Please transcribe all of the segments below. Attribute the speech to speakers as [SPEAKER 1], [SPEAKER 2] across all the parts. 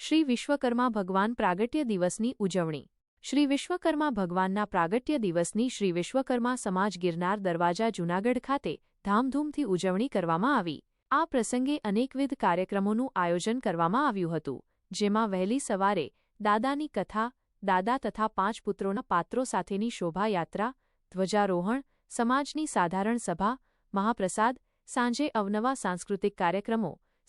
[SPEAKER 1] શ્રી વિશ્વકર્મા ભગવાન પ્રાગટ્ય દિવસની ઉજવણી। શ્રી વિશ્વકર્મા ભગવાનના પ્રાગટ્ય દિવસની શ્રી વિશ્વકર્મા સમાજ ગિરનાર દરવાજા જૂનાગઢ ખાતે ધામધૂમથી ઉજવણી કરવામાં આવી। આ પ્રસંગે અનેકવિધ કાર્યક્રમોનું આયોજન કરવામાં આવ્યું હતું, જેમાં વહેલી સવારે દાદાની કથા, દાદા તથા 5 પુત્રોના પાત્રો સાથેની શોભાયાત્રા, ધ્વજારોહણ, સમાજની સાધારણ સભા, મહાપ્રસાદ, સાંજે અવનવા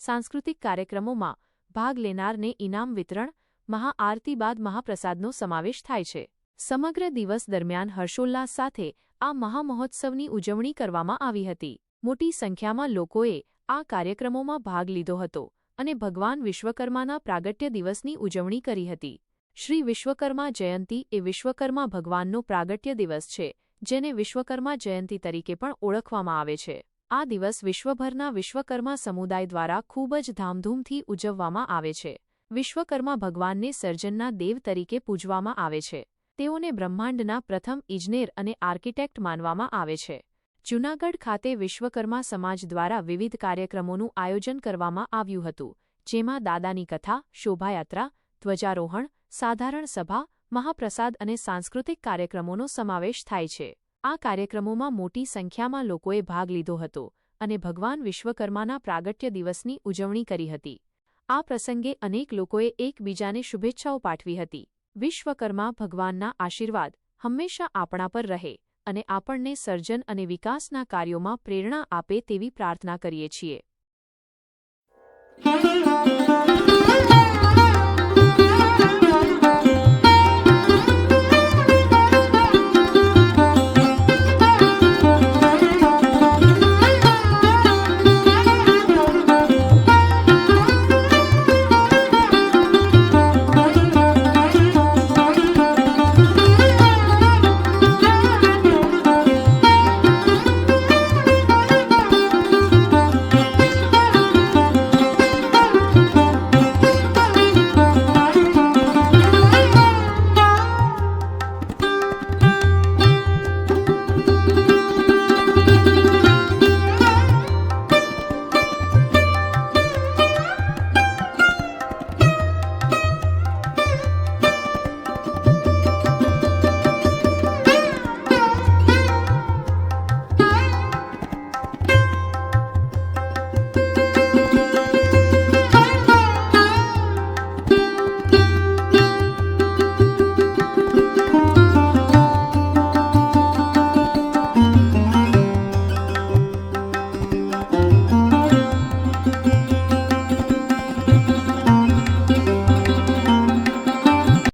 [SPEAKER 1] સાંસ્કૃતિક કાર્યક્રમોમાં ભાગ લેનારને ઇનામ વિતરણ, મહાઆરતી બાદ મહાપ્રસાદનો સમાવેશ થાય છે। સમગ્ર દિવસ દરમિયાન હર્ષોલ્લાસ સાથે આ મહામહોત્સવની ઉજવણી કરવામાં આવી હતી। મોટી સંખ્યામાં લોકોએ આ કાર્યક્રમોમાં ભાગ લીધો હતો અને ભગવાન વિશ્વકર્માના પ્રાગટ્ય દિવસની ઉજવણી કરી હતી। શ્રી વિશ્વકર્મા જયંતી એ વિશ્વકર્મા ભગવાનનો પ્રાગટ્ય દિવસ છે, જેને વિશ્વકર્મા જયંતી તરીકે પણ ઓળખવામાં આવે છે। આ દિવસ વિશ્વભરના વિશ્વકર્મા સમુદાય દ્વારા ખૂબ જ ધામધૂમથી ઉજવવામાં આવે છે। વિશ્વકર્મા ભગવાનને સર્જનના દેવ તરીકે પૂજવામાં આવે છે। તેઓને બ્રહ્માંડના પ્રથમ ઇજનેર અને આર્કિટેક્ટ માનવામાં આવે છે। જૂનાગઢ ખાતે વિશ્વકર્મા સમાજ દ્વારા વિવિધ કાર્યક્રમોનું આયોજન કરવામાં આવ્યું હતું, જેમાં દાદાની કથા, શોભાયાત્રા, ધ્વજારોહણ, સાધારણ સભા, મહાપ્રસાદ અને સાંસ્કૃતિક કાર્યક્રમોનો સમાવેશ થાય છે। આ કાર્યક્રમોમાં મોટી સંખ્યામાં લોકોએ ભાગ લીધો હતો અને ભગવાન વિશ્વકર્માના પ્રાગટ્ય દિવસની ઉજવણી કરી હતી। આ પ્રસંગે અનેક લોકોએ એકબીજાને શુભેચ્છાઓ પાઠવી હતી। વિશ્વકર્મા ભગવાનના આશીર્વાદ હંમેશા આપણા પર રહે અને આપણને સર્જન અને વિકાસના કાર્યોમાં પ્રેરણા આપે તેવી પ્રાર્થના કરીએ છીએ।